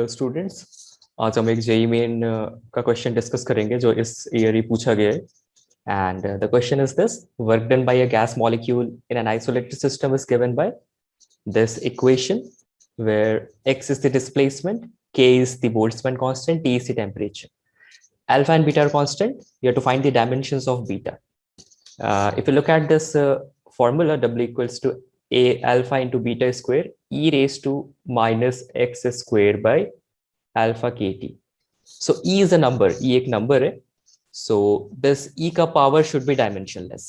Students, आज हम एक जेई मेन का क्वेश्चन डिस्कस करेंगे जो इस ईयर ही पूछा गया है. And the question is this: work done by a gas molecule in an isolated system is given by this equation, where x is the displacement, k is the Boltzmann constant, T is the temperature. Alpha and beta are constant. You have to find the dimensions of beta. If you look at this formula, W equals to a alpha into beta square, e raised to minus x square by alpha kt. So e is a number, e एक number है. So this e ka power should be dimensionless.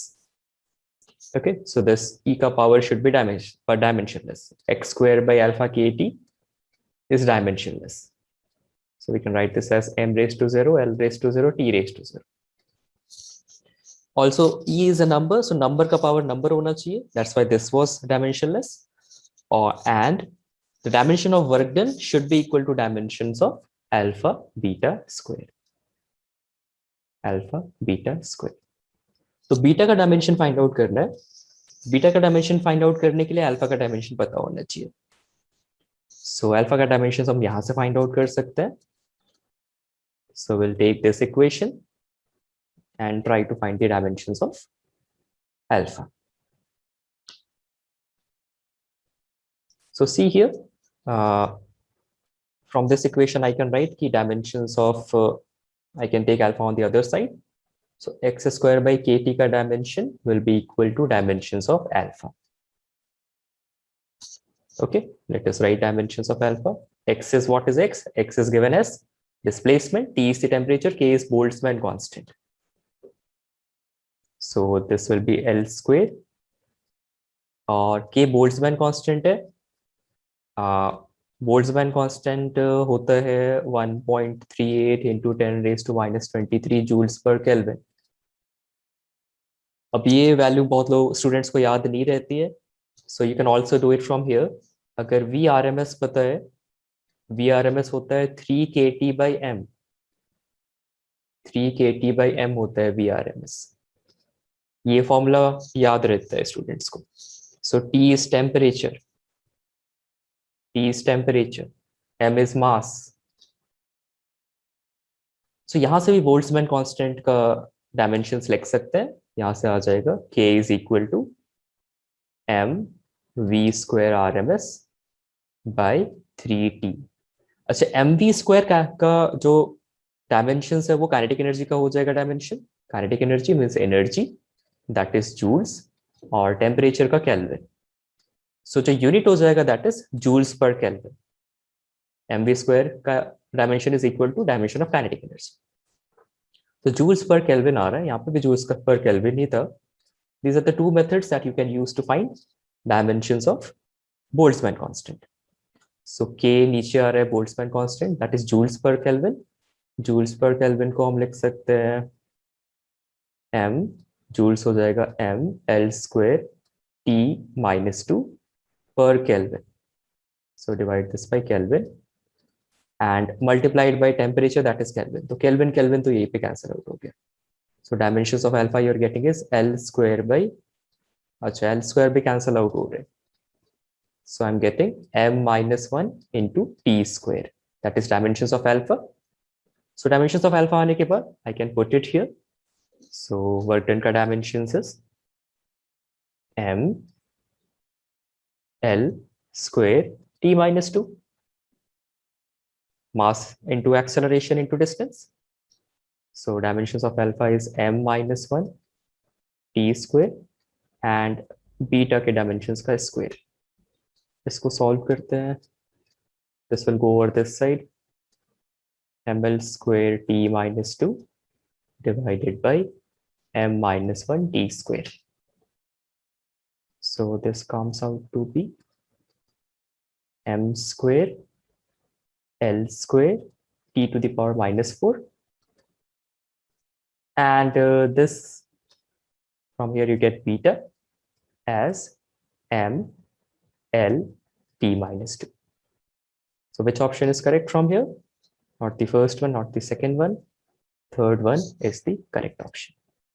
Okay, so this e ka power should be dimensionless. X square by alpha kt is dimensionless. So we can write this as m raised to 0, l raised to 0, t raised to 0. Also, e is a number, so number ka power number hona chahiye. That's why this was dimensionless. And the dimension of work done should be equal to dimensions of alpha beta square. Alpha beta square. तो beta का dimension find out करना है. Beta का dimension find out करने के लिए alpha का dimension पता होना चाहिए. सो अल्फा का डायमेंशन हम यहां से फाइंड आउट कर सकते हैं. So will take this equation and try to find the dimensions of alpha. So see here, from this equation I can write key dimensions of I can take alpha on the other side. So x square by kt ka dimension will be equal to dimensions of alpha. Okay, let us write dimensions of alpha. X is what is x? X is given as displacement, T is the temperature, K is Boltzmann constant. So this will be L square, और K Boltzmann constant है. Boltzmann constant होता है 1.38 into 10 raised to minus 23 joules per Kelvin. अब ये value बहुत लोग students को याद नहीं रहती है. So you can also do it from here. अगर VRMS पता है, VRMS होता है 3 kT by m. 3 kT by m होता है VRMS. ये फॉर्मूला याद रहता है स्टूडेंट्स को. सो T is temperature, T is temperature, m is mass. So यहाँ से भी बोल्ट्जमैन कांस्टेंट का डायमेंशंस लिख सकते हैं. यहाँ से आ जाएगा k is equal to m v square RMS by 3t. अच्छा, mv square का जो डायमेंशंस है वो काइनेटिक एनर्जी का हो जाएगा dimension. Kinetic energy means energy, that is joules, और टेम्परेचर का केल्विन. सो जो यूनिट हो जाएगा that is joules per kelvin. mv square का dimension is equal to dimension of kinetic energy. तो जूल्स पर केल्विन आ रहा है, यहाँ पे भी जूल्स पर केल्विन ही था. These are the two methods that you can use to find dimensions of Boltzmann constant. So K नीचे आ रहा है Boltzmann constant, that is joules per Kelvin. Joules per Kelvin को हम लिख सकते हैं m, joules हो जाएगा m L square T minus 2 per Kelvin. So divide this by Kelvin and multiplied by temperature, that is Kelvin. तो Kelvin Kelvin तो यहीं पे cancel out हो गया. So dimensions of alpha you're getting is L square by, अच्छा L square भी cancel out हो रहे. So I'm getting m minus 1 into t square. That is dimensions of alpha. So dimensions of alpha आने के बाद I can put it here. So work done का dimensions is m L square t minus 2. Mass into acceleration into distance. So dimensions of alpha is m minus 1 t square and beta के dimensions का square. इसको solve करते हैं. This will go over this side. ml square t minus 2 divided by m minus 1 t square. So this comes out to be m square L square t to the power minus 4. And this from here you get beta as m L t minus 2. So which option is correct from here? Not the first one, not the second one. Third one is the correct option.